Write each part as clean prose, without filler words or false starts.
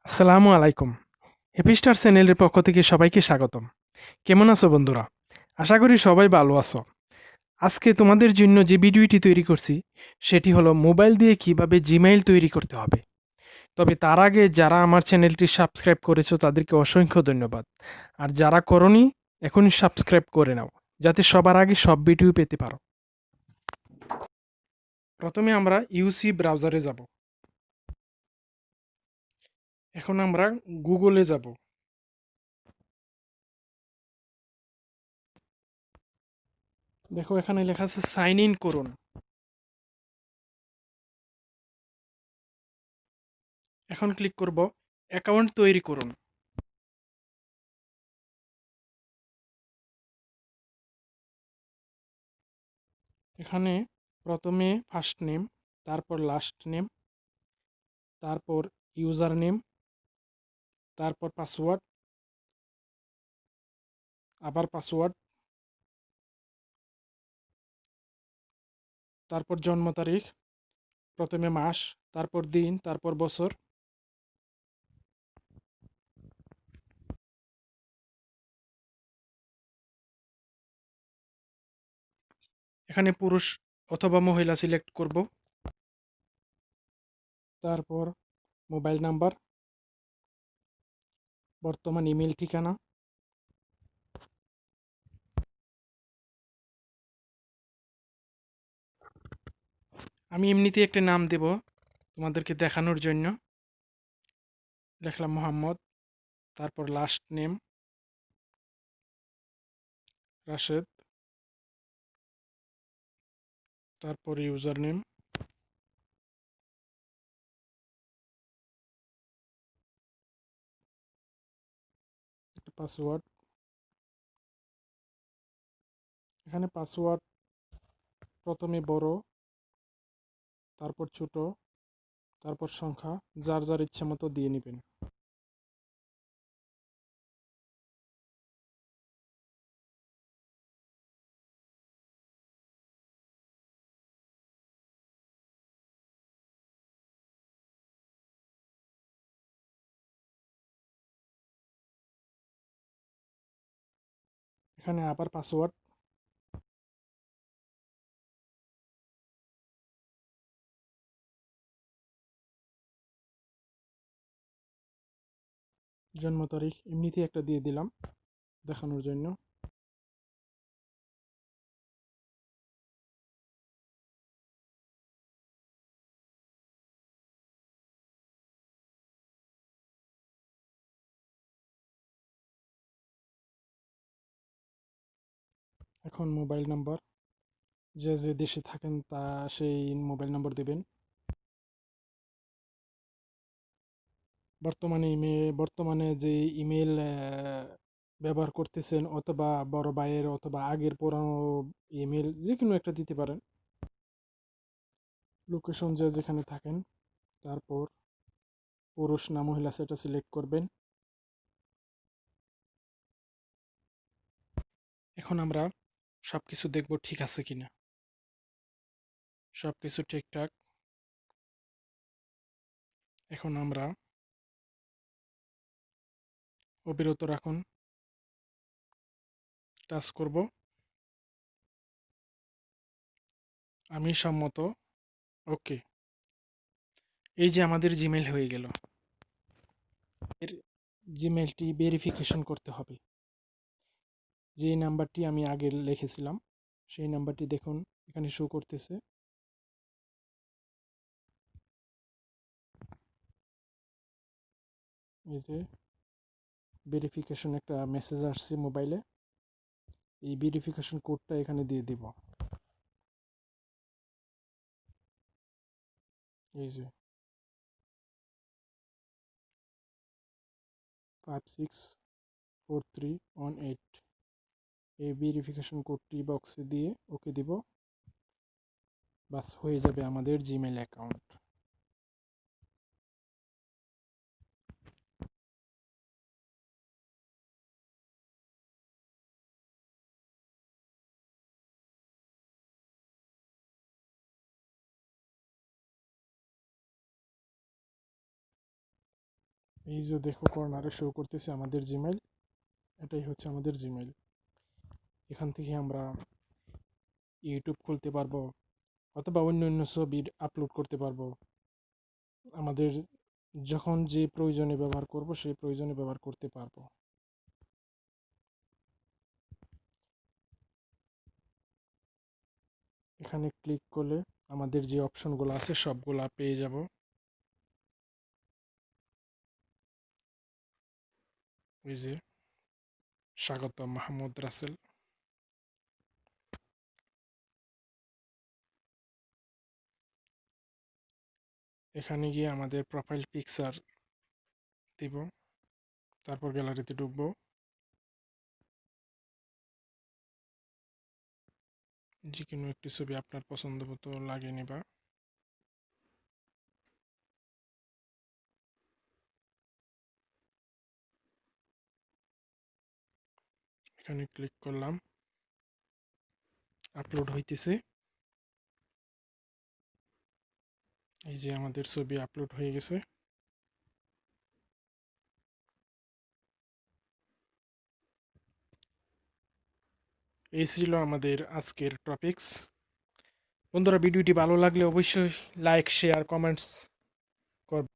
আসসালামু আলাইকুম। Happy star চ্যানেলের পক্ষ থেকে সবাইকে স্বাগতম। কেমন আছো বন্ধুরা? আশা করি সবাই ভালো আছো। আজকে তোমাদের জন্য যে ভিডিওটি তৈরি করছি সেটি হলো মোবাইল দিয়ে কিভাবে জিমেইল তৈরি করতে হবে। তবে তার আগে যারা আমার চ্যানেলটি সাবস্ক্রাইব করেছো তাদেরকে অসংখ্য ধন্যবাদ। আর যারা করনি এখনই সাবস্ক্রাইব করে নাও যাতে সবার আগে সব ভিডিও পেতে পারো। প্রথমে আমরা ইউসি ব্রাউজারে যাব। এখন আমরা গুগলে যাব। দেখো এখানে লেখা আছে সাইন ইন করুন। এখন ক্লিক করব অ্যাকাউন্ট তৈরি করুন। এখানে প্রথমে ফার্স্ট নেম, তারপর লাস্ট নেম, তারপর ইউজার নেম, তারপর পাসওয়ার্ড, আবার পাসওয়ার্ড, তারপর জন্ম তারিখ, প্রথমে মাস, তারপর দিন, তারপর বছর। এখানে পুরুষ অথবা মহিলা সিলেক্ট করব। তারপর মোবাইল নাম্বার, বর্তমান ইমেল ঠিকানা। আমি এমনিতেই একটা নাম দেব তোমাদেরকে দেখানোর জন্য। লিখলাম মোহাম্মদ, তারপর লাস্ট নেম রাশেদ, তারপর ইউজার নেম, একটা পাসওয়ার্ড। এখানে পাসওয়ার্ড প্রথমে বড়, তারপর ছোট, তারপর সংখ্যা, যার যার ইচ্ছে মতো দিয়ে নেবেন। এখানে আবার পাসওয়ার্ড, জন্ম তারিখ এমনিতেই একটা দিয়ে দিলাম দেখানোর জন্য। এখন মোবাইল নাম্বার, যে যে দেশে থাকেন তা সেই মোবাইল নম্বর দেবেন। বর্তমানে যে ইমেল ব্যবহার করতেছেন অথবা বড় ভাইয়ের অথবা আগের পুরানো ইমেল যে কোনো একটা দিতে পারেন। লোকেশন যে যেখানে থাকেন, তারপর পুরুষ না মহিলা সেটা সিলেক্ট করবেন। এখন আমরা সব কিছু দেখব ঠিক আছে কিনা। সব কিছু ঠিকঠাক। এখন আমরা অবিরত রাখুন টাচ করব। আমি সম্মত। ওকে। এই যে আমাদের জিমেল হয়ে গেল। এর জিমেলটি ভেরিফিকেশন করতে হবে। যে নাম্বারটি আমি আগে লিখেছিলাম সেই নাম্বারটি দেখুন এখানে শো করতেছে। এই যে ভেরিফিকেশন একটা মেসেজ আসছে মোবাইলে, এই ভেরিফিকেশন কোডটা এখানে দিয়ে দিব। এই যে 564318, এই ভেরিফিকেশন কোডটি বক্সে দিয়ে ওকে দিব। বাস হয়ে যাবে আমাদের জিমেল অ্যাকাউন্ট। এই যে দেখো কর্নারে শো করতেছে আমাদের জিমেইল, এটাই হচ্ছে আমাদের জিমেইল। এখান থেকে আমরা ইউটিউব খুলতে পারবো অথবা অন্য অন্য ছবি আপলোড করতে পারবো। আমাদের যখন যে প্রয়োজনে ব্যবহার করব সেই প্রয়োজনে ব্যবহার করতে পারবো। এখানে ক্লিক করলে আমাদের যে অপশনগুলো আছে সবগুলা পেয়ে যাব। এই যে স্বাগত মাহমুদ রাসেল, এখানে গিয়ে আমাদের প্রোফাইল পিকচার দিব, তারপর গ্যালারিতে ঢুকবো। যে কোনো একটি ছবি আপনার পছন্দ মতো লাগিয়ে নিবা। এখানে ক্লিক করলাম, আপলোড হইতেছে। এই যে আমাদের ছবি আপলোড হয়ে গেছে। এই ছিল আমাদের আজকের টপিকস। বন্ধুরা, ভিডিওটি ভালো লাগলে অবশ্যই লাইক, শেয়ার, কমেন্টস করবেন।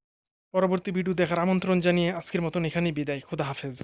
পরবর্তী ভিডিও দেখার আমন্ত্রণ জানিয়ে আজকের মতন এখানেই বিদায়। খোদা হাফেজ।